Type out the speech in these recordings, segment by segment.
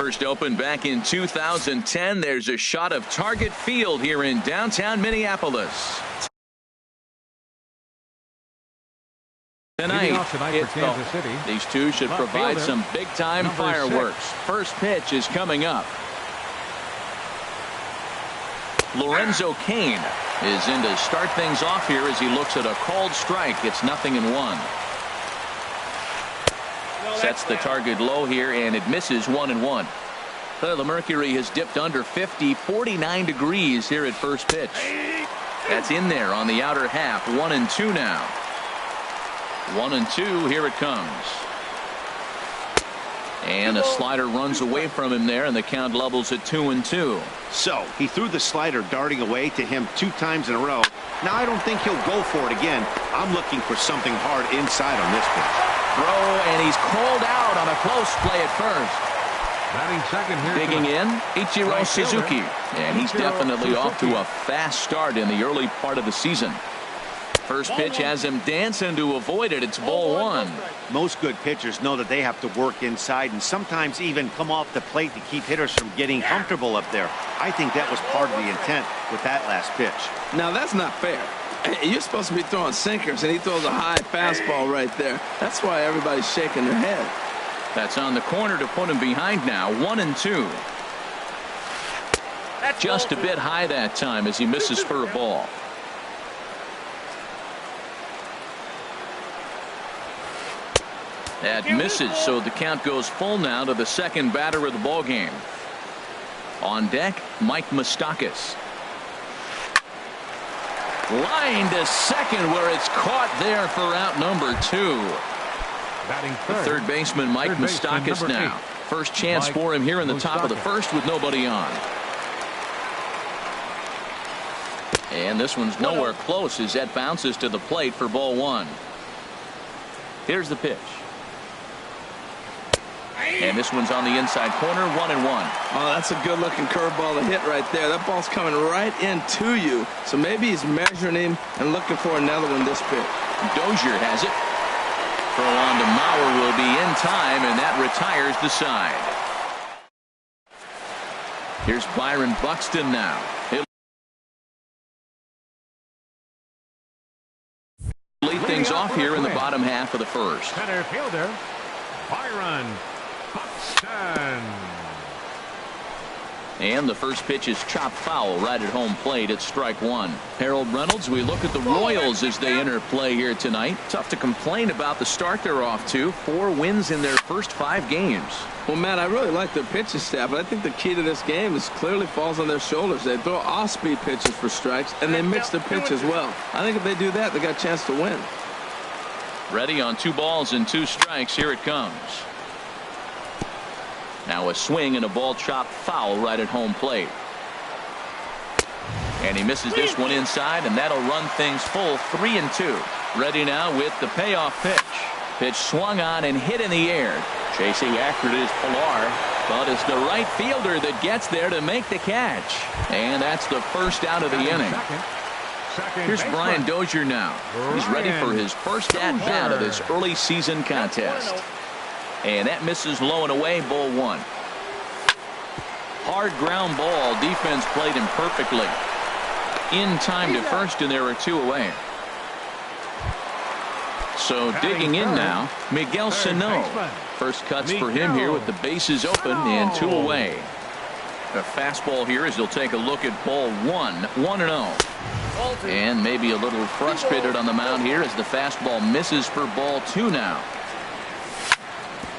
first opened back in 2010. There's a shot of Target Field here in downtown Minneapolis. Tonight these two should provide some big-time fireworks. First pitch is coming up. Lorenzo Cain is in to start things off here as he looks at a called strike. It's 0-1. Sets the target low here, and it misses 1-1. The mercury has dipped under 50, 49 degrees here at first pitch. That's in there on the outer half. 1-2 now. 1-2. Here it comes. And a slider runs away from him there, and the count levels at 2-2. So he threw the slider darting away to him 2 times in a row. Now I don't think he'll go for it again. I'm looking for something hard inside on this pitch. Throw, and he's called out on a close play at first. Batting second here. Digging in, Ichiro Suzuki. And he's definitely off to a fast start in the early part of the season. First pitch has him dancing to avoid it. It's ball 1. Most good pitchers know that they have to work inside and sometimes even come off the plate to keep hitters from getting comfortable up there. I think that was part of the intent with that last pitch. Now that's not fair. You're supposed to be throwing sinkers, and he throws a high fastball right there. That's why everybody's shaking their head. That's on the corner to put him behind now. 1-2. Just a bit high that time as he misses for a ball. That misses, so the count goes full now to the second batter of the ball game. On deck, Mike Moustakas. Line to second, where it's caught there for out number 2. Batting third baseman Mike Moustakas now. First chance for him here in the top of the first with nobody on. And this one's nowhere close as that bounces to the plate for ball 1. Here's the pitch. And this one's on the inside corner. 1-1. Oh, that's a good looking curveball to hit right there. That ball's coming right into you. So maybe he's measuring him and looking for another one this pitch. Dozier has it. Throw on to Mauer will be in time, and that retires the side. Here's Byron Buxton now. He'll lead things off here in the bottom half of the first. Center fielder, Byron Buxton. And the first pitch is chopped foul right at home plate at strike 1. Harold Reynolds, we look at the Royals as they enter play here tonight. Tough to complain about the start they're off to. 4 wins in their first 5 games. Well, Matt, I really like their pitching staff, but I think the key to this game is clearly falls on their shoulders. They throw off-speed pitches for strikes, and they mix the pitch as well. I think if they do that, they got a chance to win. Ready on 2 balls and 2 strikes. Here it comes. Now a swing and a ball chopped foul right at home plate. And he misses this one inside, and that'll run things full. 3-2. Ready now with the payoff pitch. Pitch swung on and hit in the air. Chasing after it is Pilar, but it's the right fielder that gets there to make the catch. And that's the first out of the inning. Here's Brian Dozier now. He's ready for his first at-bat of this early season contest. And that misses low and away, ball 1. Hard ground ball. Defense played him perfectly. In time to first, and there are 2 away. So digging in now, Miguel Sano. First cuts for him here with the bases open and 2 away. A fastball here as he'll take a look at ball 1. 1-0. And maybe a little frustrated on the mound here as the fastball misses for ball 2 now.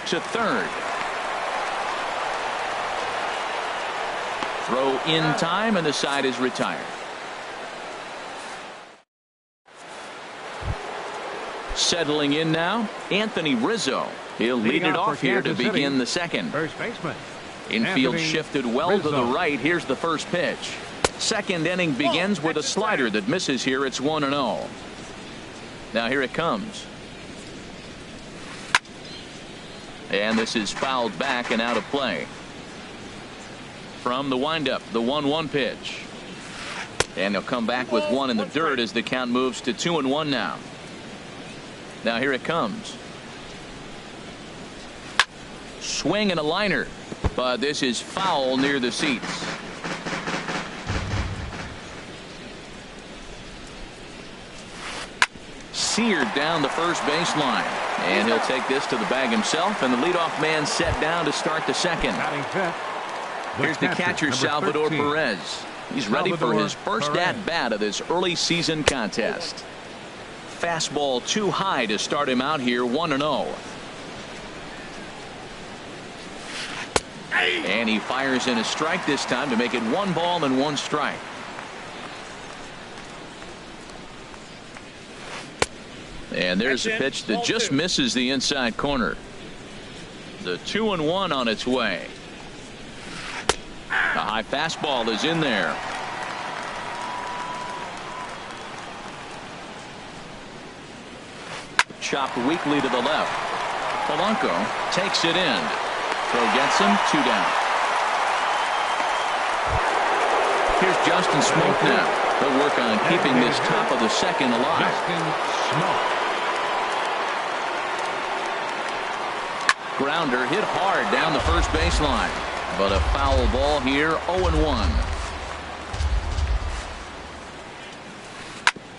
To third. Throw in time, and the side is retired. Settling in now, Anthony Rizzo. He'll lead it off here to begin the second. First baseman. Infield shifted well to the right. Here's the first pitch. Second inning begins with a slider that misses here. It's 1-0. Now here it comes. And this is fouled back and out of play. From the windup, the 1-1 pitch. And they'll come back with 1 in the dirt as the count moves to 2-1 now. Now here it comes. Swing and a liner. but this is foul near the seats. Seared down the first baseline, and he'll take this to the bag himself, and the leadoff man set down to start the second. Here's the catcher, Salvador Perez. He's ready for his first at-bat of this early season contest. Fastball too high to start him out here, 1-0. And he fires in a strike this time to make it 1 ball and 1 strike. And there's a pitch that just misses the inside corner. The 2-1 on its way. A high fastball is in there. Chopped weakly to the left. Polanco takes it in. Throw gets him, 2 down. Here's Justin Smoke now. He'll work on keeping this top of the second alive. Justin Smoke. Grounder hit hard down the first baseline, but a foul ball here, 0-1.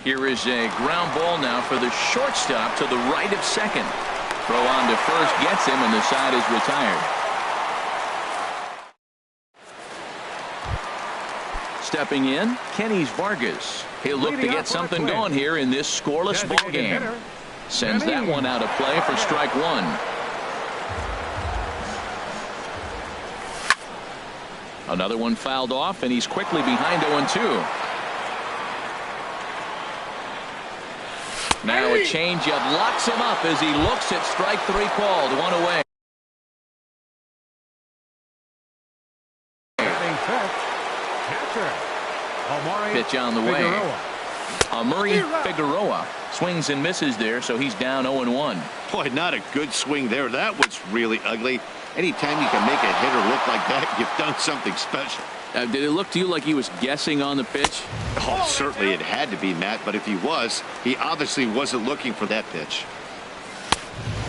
Here is a ground ball now for the shortstop to the right of second. Throw on to first gets him, and the side is retired. Stepping in, Kenny Vargas. He'll look to get something going here in this scoreless ball game. Sends that one out of play for strike 1. Another one fouled off, and he's quickly behind 0-2. Now a changeup locks him up as he looks at strike 3 called. 1 away. Pitch on the way. Amuri Figueroa swings and misses there, so he's down 0-1. Boy, not a good swing there. That was really ugly. Anytime you can make a hitter look like that, you've done something special. Did it look to you like he was guessing on the pitch? Oh, certainly it had to be, Matt, but if he was, he obviously wasn't looking for that pitch.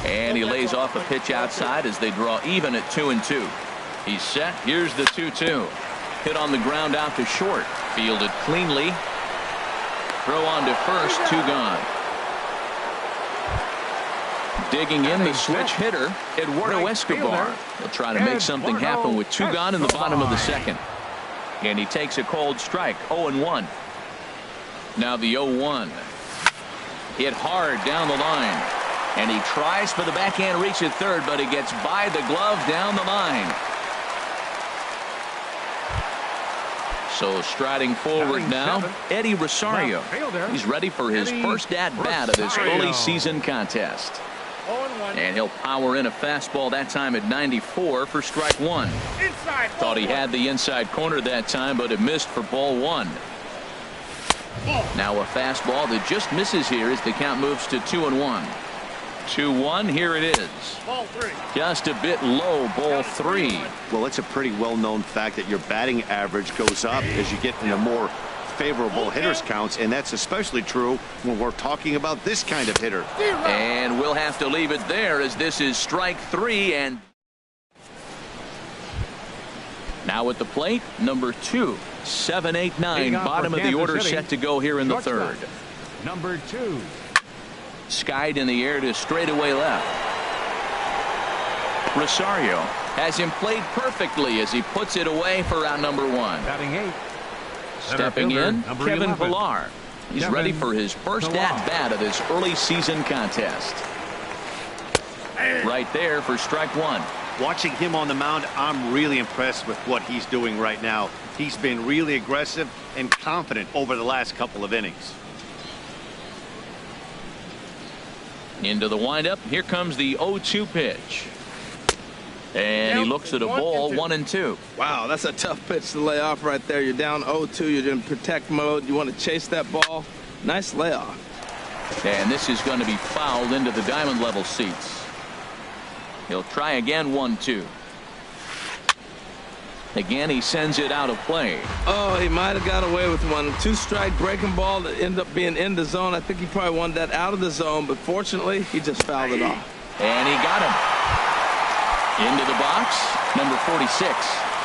And he lays off a pitch outside as they draw even at 2-2. He's set. Here's the 2-2. Hit on the ground out to short. Fielded cleanly. Throw on to first. 2 gone. Digging in the switch hitter, Eduardo Escobar. He'll try to make something happen with 2 gone in the bottom of the second. And he takes a cold strike, 0-1. Now the 0-1. Hit hard down the line. And he tries for the backhand reach at third, but it gets by the glove down the line. So striding forward now, Eddie Rosario. He's ready for his first at-bat of this early season contest. And he'll power in a fastball that time at 94 for strike 1. Thought he had the inside corner that time, but it missed for ball 1. Now a fastball that just misses here as the count moves to 2-1. 2-1, here it is. Ball 3. Just a bit low, ball 3. Well, it's a pretty well-known fact that your batting average goes up as you get into more favorable hitters counts, and that's especially true when we're talking about this kind of hitter. And we'll have to leave it there as this is strike 3. And now at the plate, number 2, 7, 8, 9, bottom of the order set to go here in the third. Number 2. Skied in the air to straightaway left. Rosario has him played perfectly as he puts it away for out number 1. Batting 8. Stepping in, Kevin 11. Pillar. He's ready for his first at-bat of this early season contest. Right there for strike 1. Watching him on the mound, I'm really impressed with what he's doing right now. He's been really aggressive and confident over the last couple of innings. Into the windup. Here comes the 0-2 pitch. And he looks at a ball, 1-2. Wow, that's a tough pitch to lay off right there. You're down 0-2. You're in protect mode. You want to chase that ball. Nice layoff. And this is going to be fouled into the diamond level seats. He'll try again, 1-2. Again, he sends it out of play. Oh, he might have got away with one. 2-strike breaking ball that ended up being in the zone. I think he probably wanted that out of the zone, but fortunately, he just fouled it off. And he got him. Into the box, Number 46.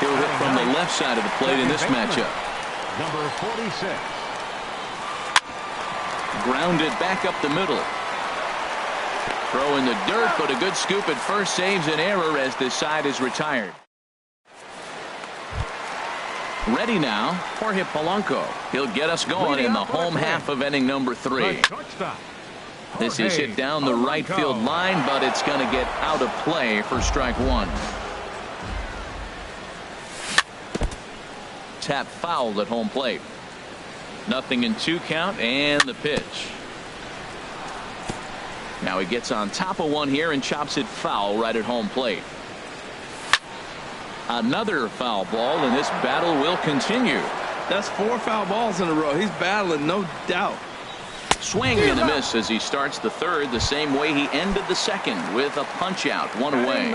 He'll hit from the left side of the plate in this matchup. Number 46. Grounded back up the middle. Throw in the dirt, but a good scoop at first saves an error as this side is retired. Ready now, Jorge Polanco. He'll get us going in the home half of inning number 3. This is hit down the right field line, but it's going to get out of play for strike 1. Tap fouled at home plate. 0-2 count and the pitch. Now he gets on top of one here and chops it foul right at home plate. Another foul ball, and this battle will continue. That's 4 foul balls in a row. He's battling, no doubt. Swing and a miss as he starts the third the same way he ended the second with a punch out, 1 away.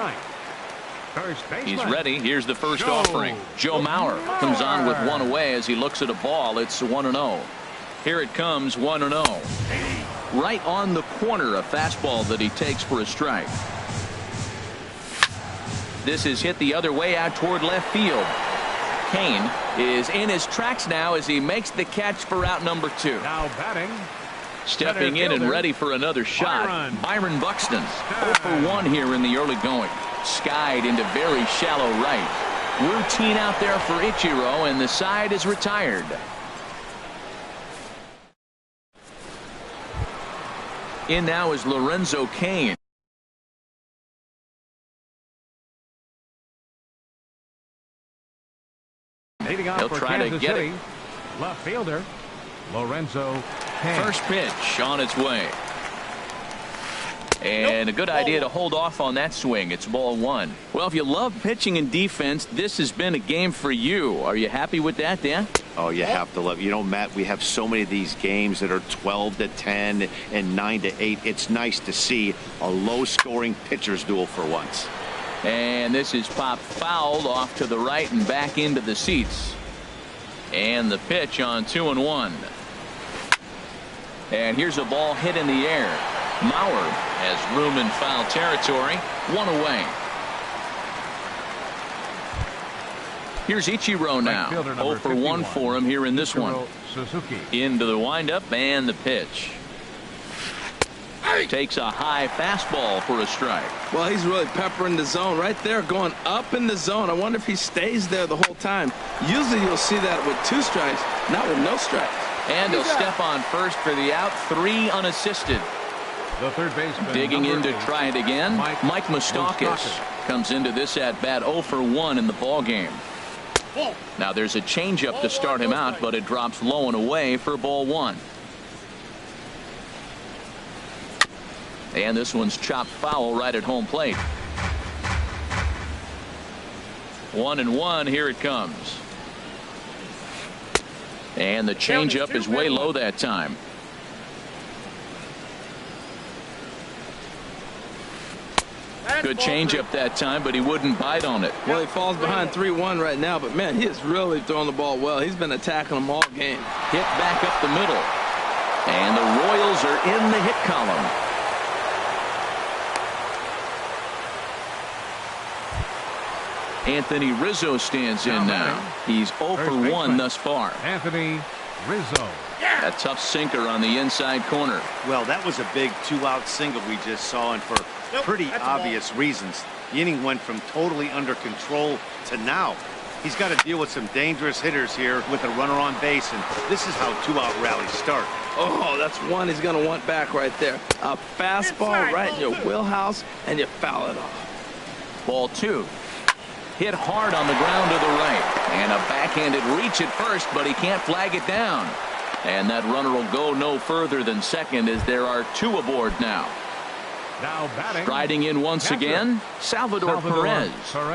He's ready. Here's the first offering. Joe Mauer comes on with 1 away as he looks at a ball. It's 1-0. Here it comes, 1-0. Right on the corner, a fastball that he takes for a strike. This is hit the other way out toward left field. Kane is in his tracks now as he makes the catch for out number 2. Now batting. Stepping in and ready for another shot. Byron Buxton 0 for 1 here in the early going. Skied into very shallow right. Routine out there for Ichiro, and the side is retired. In now is Lorenzo Cain. He'll try to get it. Left fielder Lorenzo Cain. First pitch on its way. And a good idea to hold off on that swing. It's ball 1. Well, if you love pitching and defense, this has been a game for you. Are you happy with that, Dan? Oh, you have to love. You know, Matt, we have so many of these games that are 12-10 and 9-8. It's nice to see a low-scoring pitcher's duel for once. And this is popped fouled off to the right and back into the seats. And the pitch on 2-1. And here's a ball hit in the air. Mauer has room in foul territory. 1 away. Here's Ichiro now. 0 for 1 for him here in this one. Into the windup and the pitch. Takes a high fastball for a strike. Well, he's really peppering the zone right there, going up in the zone. I wonder if he stays there the whole time. Usually you'll see that with 2 strikes, not with no strikes. And he'll step on first for the out. 3 unassisted. The third baseman, digging in to 8, try it again. Mike Moustakas comes into this at bat 0 for 1 in the ball game. Now there's a changeup to start him out, but it drops low and away for ball 1. And this one's chopped foul right at home plate. 1-1. Here it comes. And the changeup is way low that time. Good changeup that time, but he wouldn't bite on it. Well, he falls behind 3-1 right now, but man, he is really throwing the ball well. He's been attacking them all game. Hit back up the middle. And the Royals are in the hit column. Anthony Rizzo stands in now. He's 0 for 1 thus far. Anthony Rizzo. A tough sinker on the inside corner. Well, that was a big 2-out single we just saw, and for pretty obvious reasons. The inning went from totally under control to now. He's got to deal with some dangerous hitters here with a runner on base, and this is how 2-out rallies start. Oh, that's one he's going to want back right there. A fastball right in your wheelhouse, and you foul it off. Ball 2. Hit hard on the ground to the right. And a backhanded reach at first, but he can't flag it down. And that runner will go no further than second as there are 2 aboard now. Now batting. Striding in once again, Salvador Perez.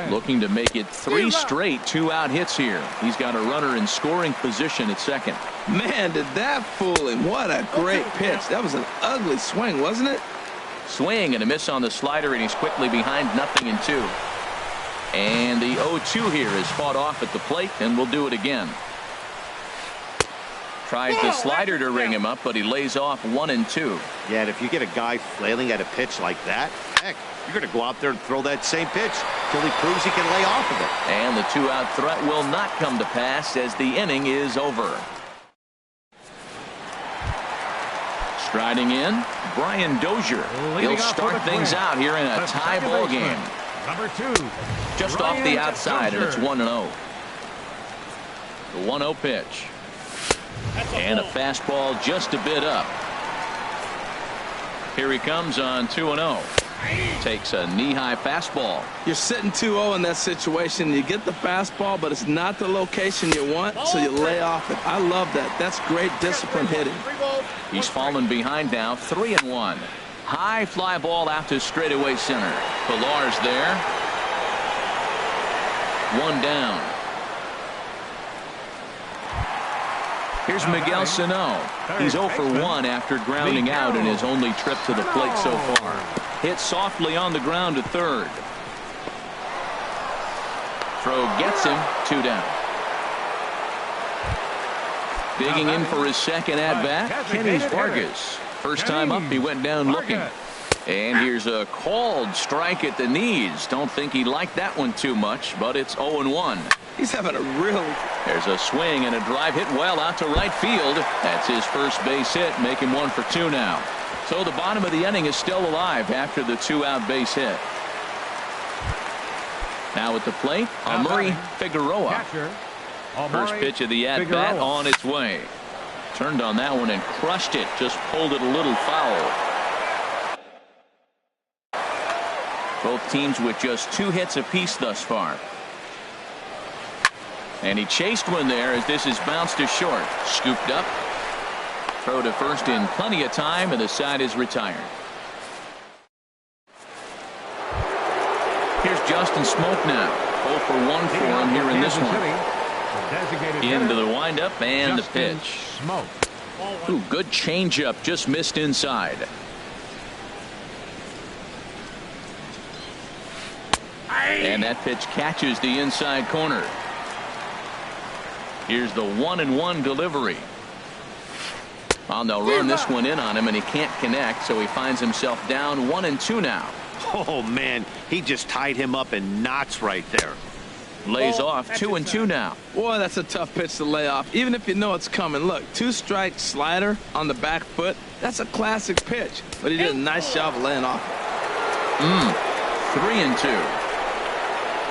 Looking to make it 3 straight 2-out hits here. He's got a runner in scoring position at second. Man, did that fool him. What a great pitch. That was an ugly swing, wasn't it? Swing and a miss on the slider, and he's quickly behind 0-2. And the 0-2 here is fought off at the plate, and we'll do it again. Tries the slider to ring him up, but he lays off 1 and 2. Yeah, and if you get a guy flailing at a pitch like that, heck, you're going to go out there and throw that same pitch till he proves he can lay off of it. And the 2-out threat will not come to pass as the inning is over. Striding in, Brian Dozier. He'll start things out here in a tie ball game. Number 2. Just off the outside, and it's 1-0. The 1-0 pitch. And a fastball just a bit up. Here he comes on 2-0. Takes a knee-high fastball. You're sitting 2-0 in that situation. You get the fastball, but it's not the location you want, so you lay off it. I love that. That's great disciplined hitting. He's fallen behind now, 3-1. High fly ball out to straightaway center. Pilar's there. 1 down. Here's Miguel Sano. He's 0 for 1 after grounding out in his only trip to the plate so far. Hit softly on the ground to third. Throw gets him, 2 down. Digging in for his second at-bat, Kenny Vargas. First time up, he went down looking. And here's a called strike at the knees. Don't think he liked that one too much, but it's 0-1. He's having a really... There's a swing and a drive hit well out to right field. That's his first base hit, making 1 for 2 now. So the bottom of the inning is still alive after the 2-out base hit. Now at the plate, Amuri Figueroa. First pitch of the at-bat on its way. Turned on that one and crushed it. Just pulled it a little foul. Both teams with just 2 hits apiece thus far. And he chased one there as this is bounced to short. Scooped up. Throw to first in plenty of time, and the side is retired. Here's Justin Smoke now. 0 for 1 for him here in this one. Into the windup and the pitch. Ooh, good changeup, just missed inside. And that pitch catches the inside corner. Here's the 1-1 delivery. Well, they'll run this one in on him, and he can't connect, so he finds himself down 1-2 now. Oh, man, he just tied him up in knots right there. Lays off 2-2 now. Boy, that's a tough pitch to lay off, even if you know it's coming. Look, 2-strike slider on the back foot. That's a classic pitch, but he did a nice job of laying off. 3-2.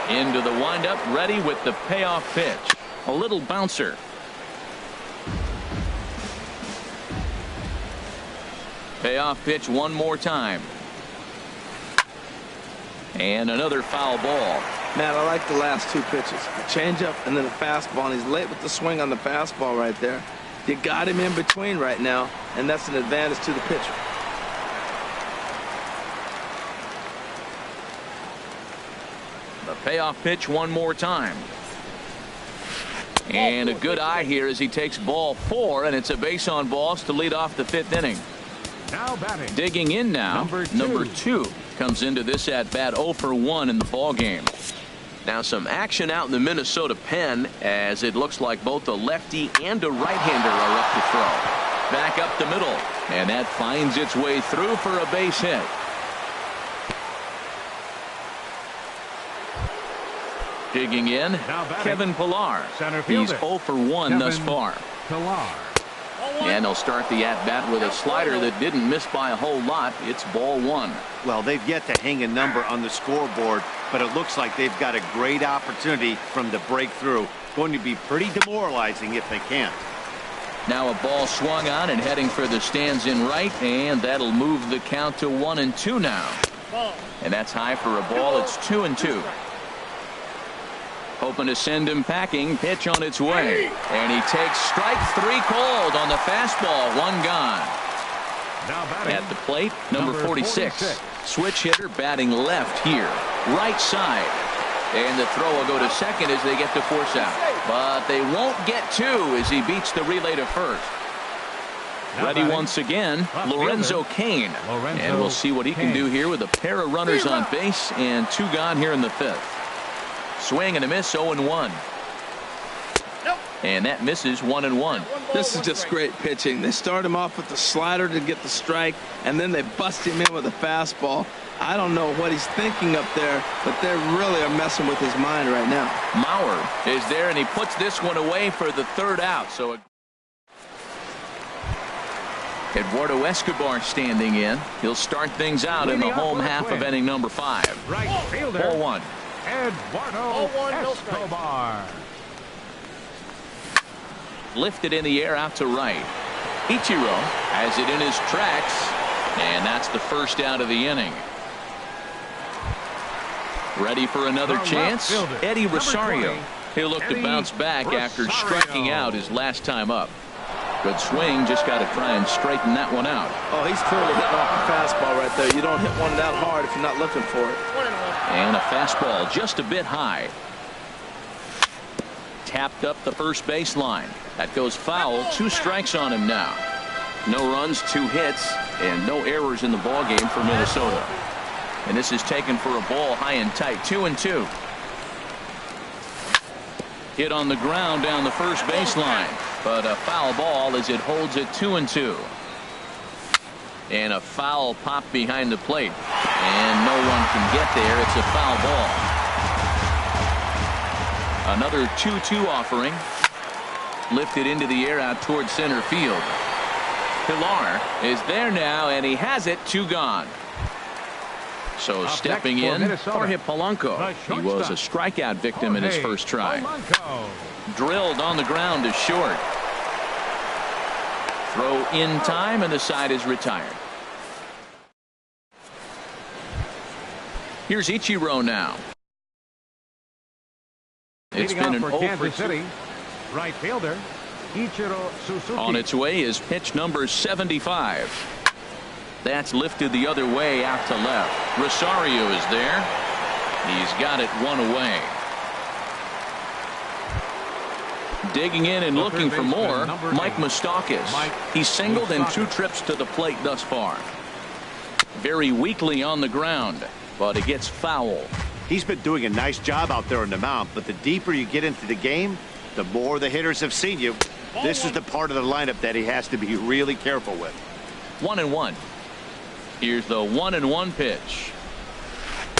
Into the windup, ready with the payoff pitch. A little bouncer. Payoff pitch one more time. And another foul ball. Man, I like the last 2 pitches. A changeup and then a fastball, and he's late with the swing on the fastball right there. You got him in between right now, and that's an advantage to the pitcher. The payoff pitch one more time. And a good eye here as he takes ball 4, and it's a base on balls to lead off the 5th inning. Now batting. Digging in now, number 2 comes into this at bat 0 for 1 in the ball game. Now some action out in the Minnesota pen as it looks like both a lefty and a right-hander are up to throw. Back up the middle, and that finds its way through for a base hit. Digging in, Kevin Pilar. He's 0 for 1 thus far. And they'll start the at-bat with a slider that didn't miss by a whole lot. It's ball 1. Well, they've yet to hang a number on the scoreboard, but it looks like they've got a great opportunity from the breakthrough. Going to be pretty demoralizing if they can't. Now a ball swung on and heading for the stands in right, and that'll move the count to 1-2 now. And that's high for a ball. It's 2-2. Hoping to send him packing. Pitch on its way. And he takes strike 3 called on the fastball. 1 gone. At the plate, number 46. Switch hitter batting left here. Right side. And the throw will go to second as they get to force out. But they won't get 2 as he beats the relay to first. Ready once again, Lorenzo Cain. And we'll see what he can do here with a pair of runners on base and 2 gone here in the 5th. Swing and a miss, 0-1. And that misses 1-1. This is just great pitching. They start him off with the slider to get the strike, and then they bust him in with a fastball. I don't know what he's thinking up there, but they really are messing with his mind right now. Mauer is there, and he puts this one away for the third out. So Eduardo Escobar standing in. He'll start things out in the home half of inning number 5. Right fielder. 4-1. Eduardo Escobar. Lifted in the air out to right. Ichiro has it in his tracks, and that's the first out of the inning. Ready for another chance? Eddie Rosario. He'll look to bounce back after striking out his last time up. Good swing, just got to try and straighten that one out. Oh, he's clearly hitting off a fastball right there. You don't hit one that hard if you're not looking for it. And a fastball just a bit high. Tapped up the first baseline. That goes foul. 2 strikes on him now. No runs, 2 hits, and no errors in the ballgame for Minnesota. And this is taken for a ball high and tight. 2-2. Hit on the ground down the first baseline, but a foul ball as it holds it 2-2. And a foul pop behind the plate, and no one can get there. It's a foul ball. Another 2-2 offering. Lifted into the air out towards center field. Pilar is there now, and he has it. 2 gone. So stepping in, Jorge Polanco. He was a strikeout victim in his first try. Drilled on the ground to short. Throw in time, and the side is retired. Here's Ichiro now. It's been an over City. Right fielder Ichiro Suzuki. On its way is pitch number 75. That's lifted the other way out to left. Rosario is there. He's got it 1 away. Digging in and looking for more, Mike Moustakas. He's singled in 2 trips to the plate thus far. Very weakly on the ground, but it gets foul. He's been doing a nice job out there on the mound, but the deeper you get into the game, the more the hitters have seen you. This is the part of the lineup that he has to be really careful with. 1-1. Here's the 1-1 pitch.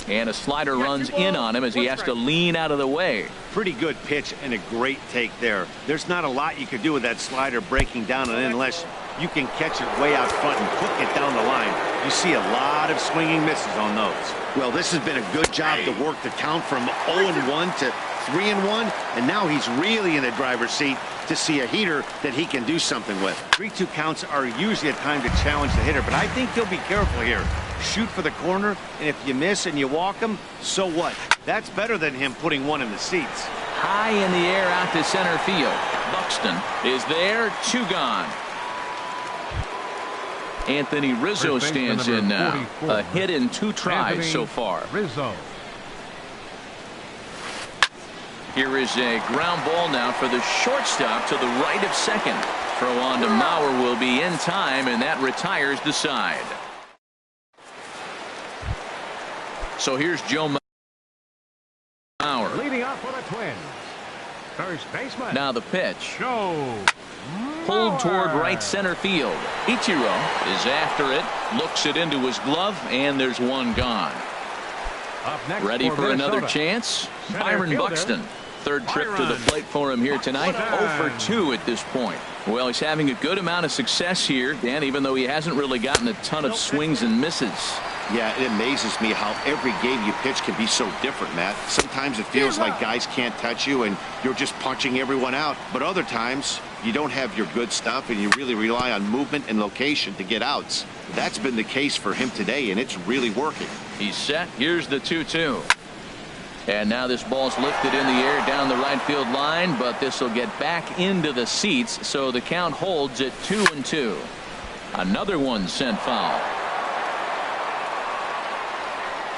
And a slider runs in on him as he has to lean out of the way. Pretty good pitch and a great take there. There's not a lot you could do with that slider breaking down and in unless you can catch it way out front and hook it down the line. You see a lot of swinging misses on those. Well, this has been a good job to work the count from 0-1 to 3-1, and now he's really in the driver's seat to see a heater that he can do something with. 3-2 counts are usually a time to challenge the hitter, but I think he'll be careful here. Shoot for the corner, and if you miss and you walk him, so what? That's better than him putting one in the seats. High in the air out to center field. Buxton is there. 2 gone. Anthony Rizzo stands in now. A hit in 2 tries so far. Rizzo. Here is a ground ball now for the shortstop to the right of second. Throw on to Mauer will be in time, and that retires the side. So here's Joe Mauer. Leading off for the Twins. First baseman. Now the pitch. Joe Pulled toward right center field. Ichiro is after it. Looks it into his glove, and there's 1 gone. Ready for another chance? Byron Buxton. 3rd trip to the plate for him here tonight. 0 for 2 at this point. Well, he's having a good amount of success here, Dan, even though he hasn't really gotten a ton of swings and misses. Yeah, it amazes me how every game you pitch can be so different, Matt. Sometimes it feels like guys can't touch you and you're just punching everyone out. But other times, you don't have your good stuff and you really rely on movement and location to get outs. That's been the case for him today, and it's really working. He's set. Here's the 2-2. And now this ball's lifted in the air down the right field line, but this will get back into the seats, so the count holds at 2-2. Another one sent foul.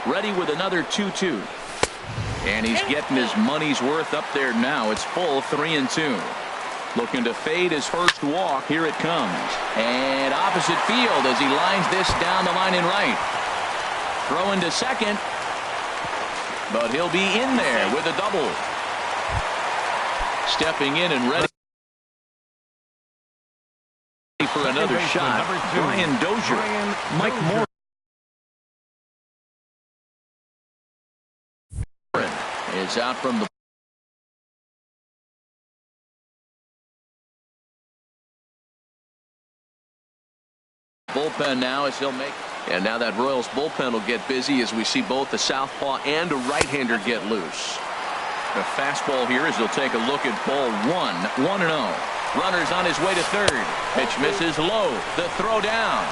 Ready with another 2-2. And he's getting his money's worth up there now. It's full 3-2. Looking to fade his first walk. Here it comes. And opposite field as he lines this down the line in right. Throw into second. But he'll be in there with a double. Stepping in and ready for another shot. Brian Dozier. Mike Moore is out from the bullpen now as he'll make. And now that Royals bullpen will get busy as we see both the southpaw and a right-hander get loose. The fastball here as he'll take a look at ball 1-0. Runners on his way to third. Pitch misses low. The throw down.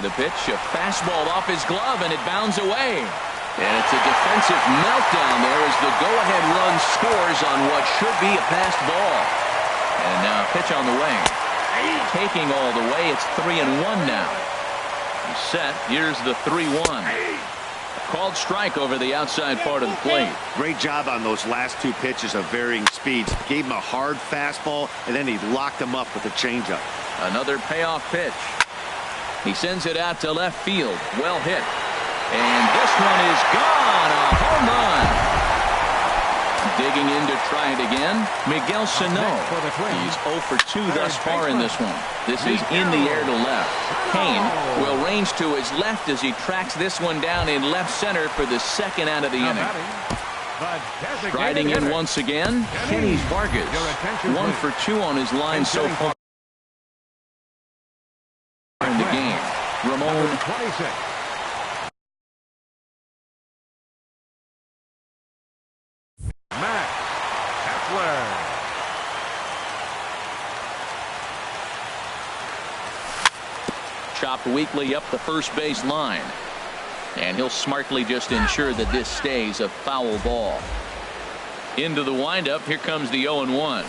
The pitch, a fastball off his glove, and it bounds away. And it's a defensive meltdown there as the go-ahead run scores on what should be a passed ball. And now a pitch on the way. Taking all the way, it's 3-1 now. He's set. Here's the 3-1. Called strike over the outside part of the plate. Great job on those last two pitches of varying speeds. Gave him a hard fastball, and then he locked him up with a changeup. Another payoff pitch. He sends it out to left field. Well hit. And this one is gone. A home run. Digging in to try it again, Miguel Sano. He's 0 for 2 thus far in this one. This is in the air to left. Kane will range to his left as he tracks this one down in left center for the second out of the inning. Striding in once again, Kenny Vargas. 1 for 2 on his line so far in the game. Ramon. Chopped weakly up the first base line. And he'll smartly just ensure that this stays a foul ball. Into the windup. Here comes the 0-1.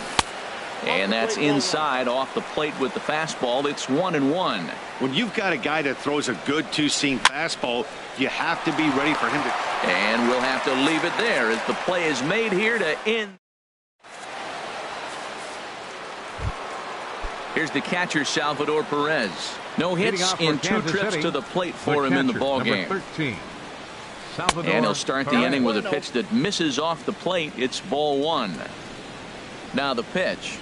And that's inside off the plate with the fastball. It's 1-1. When you've got a guy that throws a good two-seam fastball, you have to be ready for him to. And we'll have to leave it there as the play is made here to end. Here's the catcher, Salvador Perez. No hits in 2 trips to the plate for him in the ball game. And he'll start the inning with a pitch that misses off the plate. It's ball 1. Now the pitch.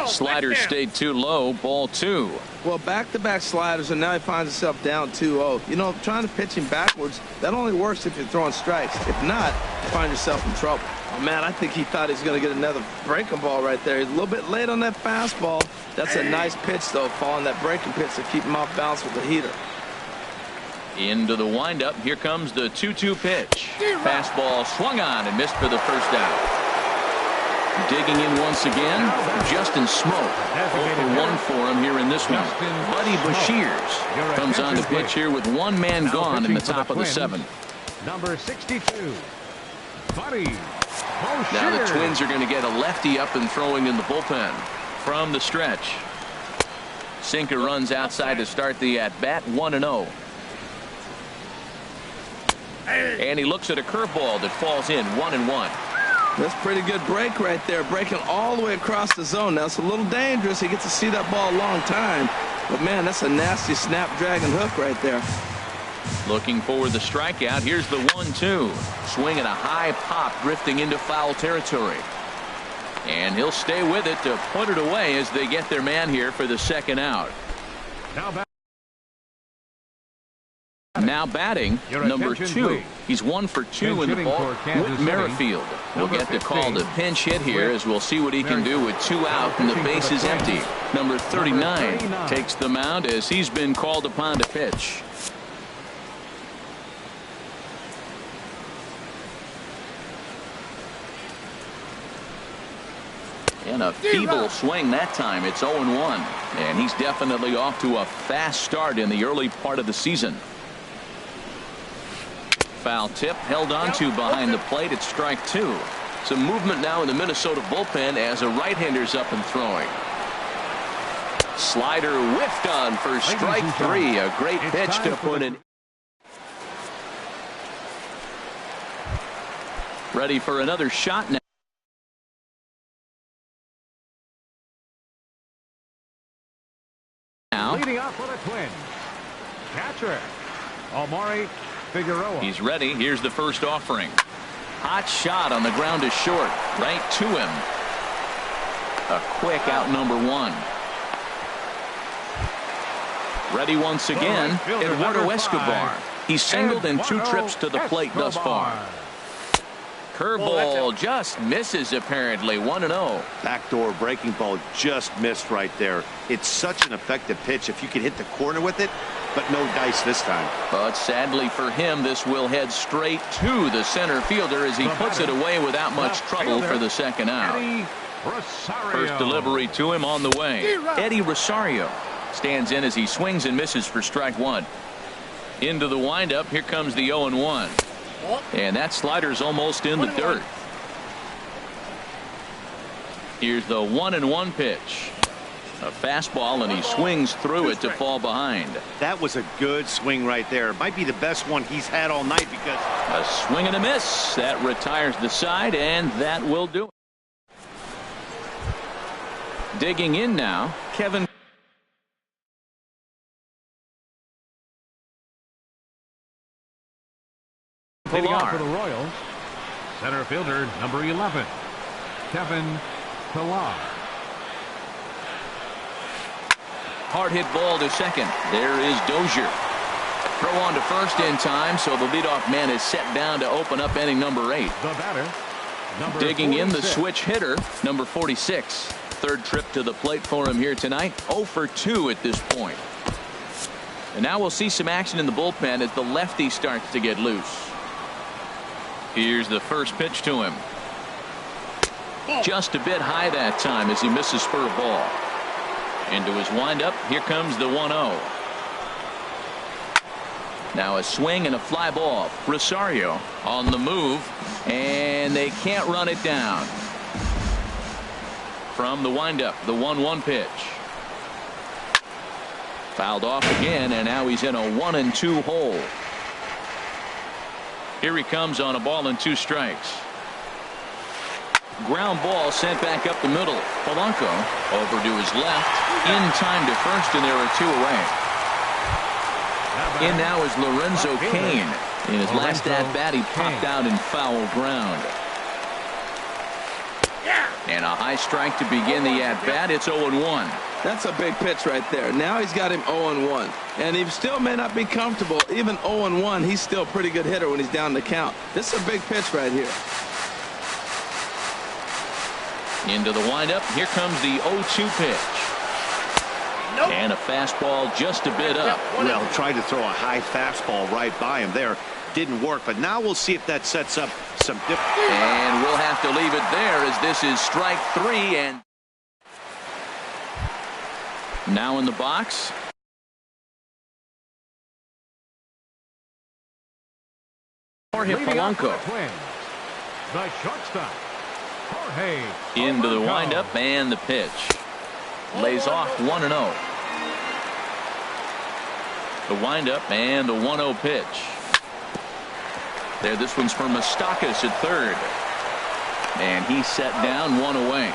Slider stayed too low. Ball 2. Well, back-to-back sliders, and now he finds himself down 2-0. You know, trying to pitch him backwards, that only works if you're throwing strikes. If not, you find yourself in trouble. Oh, man, I think he thought he was going to get another breaking ball right there. He's a little bit late on that fastball. That's a nice pitch, though, following that breaking pitch to keep him off balance with the heater. Into the windup. Here comes the 2-2 pitch. Fastball swung on and missed for the first out. Digging in once again, Justin Smoke. 0 for 1 for him here in this one. Buddy Bashirs comes on the pitch here with one man gone in the top of the 7th. Number 62, Buddy. Now the Twins are going to get a lefty up and throwing in the bullpen from the stretch. Sinker runs outside to start the at-bat. 1-0. And he looks at a curveball that falls in. 1-1. That's a pretty good break right there, breaking all the way across the zone. Now it's a little dangerous. He gets to see that ball a long time, but man, that's a nasty snapdragon hook right there. Looking for the strikeout. Here's the 1-2. Swinging a high pop, drifting into foul territory. And he'll stay with it to put it away as they get their man here for the second out. Now batting, number 2. He's 1 for 2 in the ball. Whit Merrifield will get the call to pinch hit here as we'll see what he can do with 2 out and the base is empty. Number 39 takes the mound as he's been called upon to pitch. And a feeble swing that time. It's 0-1. And he's definitely off to a fast start in the early part of the season. Foul tip held on to behind the plate. It's strike 2. Some movement now in the Minnesota bullpen as a right-hander's up and throwing. Slider whiffed on for strike 3. A great pitch to put in. Ready for another shot now. Leading off for the Twins, catcher, Omari Figueroa. He's ready. Here's the first offering. Hot shot on the ground is short. Right to him. A quick out number one. Ready once again. Eduardo Escobar. He's singled in 2 trips to the plate thus far. Curveball just misses apparently. 1-0. Backdoor breaking ball just missed right there. It's such an effective pitch if you can hit the corner with it, but no dice this time. But sadly for him, this will head straight to the center fielder as he puts it away without much trouble for the second out. First delivery to him on the way. Eddie Rosario stands in as he swings and misses for strike one. Into the windup. Here comes the 0-1. And that slider's almost in the dirt. Here's the 1-1 pitch. A fastball, and he swings through it to fall behind. That was a good swing right there. Might be the best one he's had all night because a swing and a miss. That retires the side, and that will do it. Digging in now, Kevin. Leading out for the Royals, center fielder number 11, Kevin Pillar. Hard hit ball to second. There is Dozier. Throw on to first in time, so the leadoff man is set down to open up inning number 8. The batter, number digging 46. in the switch hitter, number 46. Third trip to the plate for him here tonight. 0 for 2 at this point. And now we'll see some action in the bullpen as the lefty starts to get loose. Here's the first pitch to him. Just a bit high that time as he misses for a ball. Into his windup. Here comes the 1-0. Now a swing and a fly ball. Rosario on the move, and they can't run it down. From the windup, the 1-1 pitch. Fouled off again, and now he's in a 1-2 hole. Here he comes on a ball and 2 strikes. Ground ball sent back up the middle. Polanco over to his left. In time to first, and there are 2 away. In now is Lorenzo Cain. In his last at-bat, he popped out in foul ground. And a high strike to begin the at-bat. It's 0-1. That's a big pitch right there. Now he's got him 0-1. And he still may not be comfortable. Even 0-1, he's still a pretty good hitter when he's down the count. This is a big pitch right here. Into the windup. Here comes the 0-2 pitch. Nope. And a fastball just a bit up. Well, tried to throw a high fastball right by him there. Didn't work, but now we'll see if that sets up some different. And we'll have to leave it there as this is strike 3. And now in the box. Jorge Polanco. The shortstop, Jorge Into the Polanco. windup and the pitch. Lays off 1-0. The windup and the 1-0 pitch. There, this one's for Moustakas at third. And he's set down 1 away.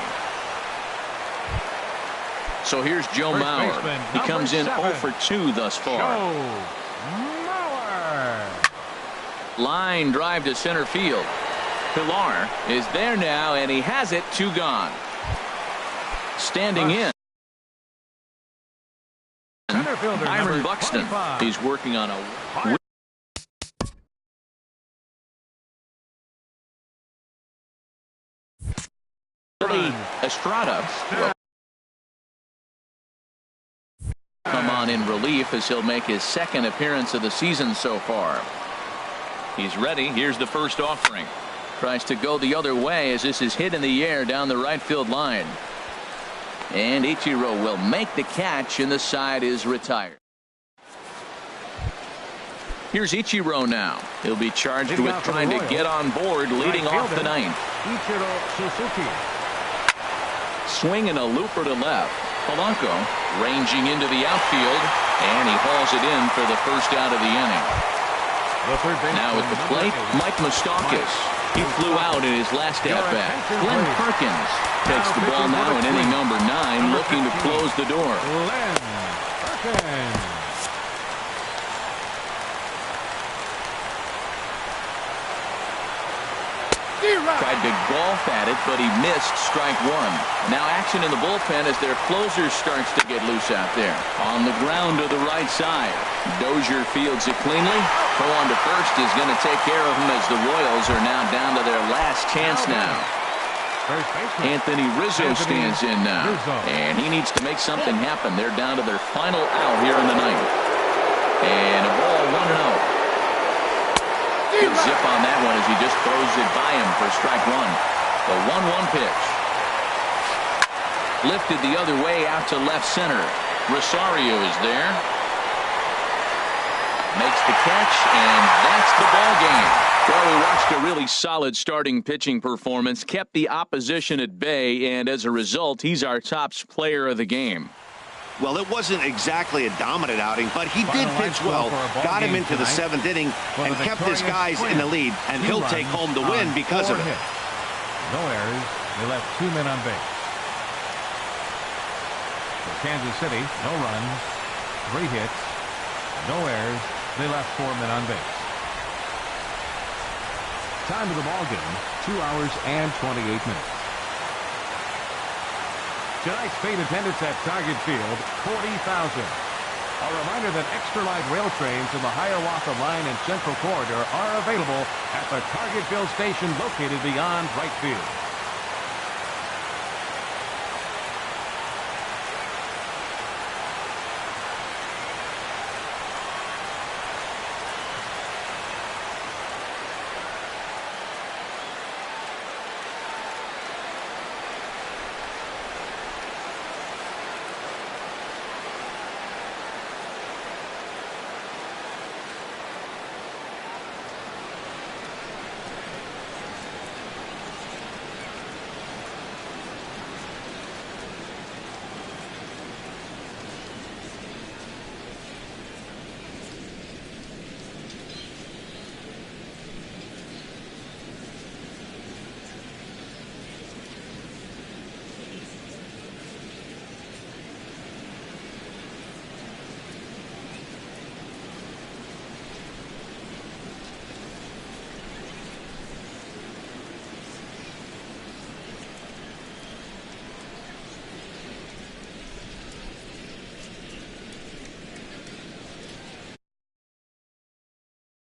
So here's Joe First Mauer. baseman, He comes in 0 7. for 2 thus far. Joe Mauer. Line drive to center field. Pillar is there now, and he has it. 2 gone. Standing in. Center fielder Byron number Buxton. 25. He's working on a Estrada will come on in relief as he'll make his 2nd appearance of the season so far. He's ready. Here's the first offering. Tries to go the other way as this is hit in the air down the right field line. And Ichiro will make the catch, and the side is retired. Here's Ichiro now. He'll be charged with trying to get on board, leading off the 9th. Ichiro Suzuki. Swing and a looper to left. Polanco ranging into the outfield, and he hauls it in for the first out of the inning. Now at the plate, Mike Moustakas. He flew out in his last at-bat. Glenn Perkins takes the ball now in inning number 9, looking to close the door. Glenn Perkins. Tried to golf at it, but he missed strike one. Now action in the bullpen as their closer starts to get loose out there. On the ground to the right side. Dozier fields it cleanly. Throw on to first is going to take care of him as the Royals are now down to their last chance now. Anthony Rizzo stands in now, and he needs to make something happen. They're down to their final out here in the ninth. And a ball 1-0. Good zip on that one as he just throws it by him for strike one. The 1-1 pitch. Lifted the other way out to left center. Rosario is there. Makes the catch, and that's the ball game. Well, we watched a really solid starting pitching performance, kept the opposition at bay, and as a result, he's our top player of the game. Well, it wasn't exactly a dominant outing, but he did pitch well, got him into the seventh inning, and kept his guys in the lead, and he'll take home the win because of it. No errors. They left 2 men on base. For Kansas City, no runs, 3 hits, no errors. They left 4 men on base. Time of the ball game, 2 hours and 28 minutes. Tonight's paid attendance at Target Field, 40,000. A reminder that extra light rail trains in the Hiawatha Line and Central Corridor are available at the Target Field station located beyond right field.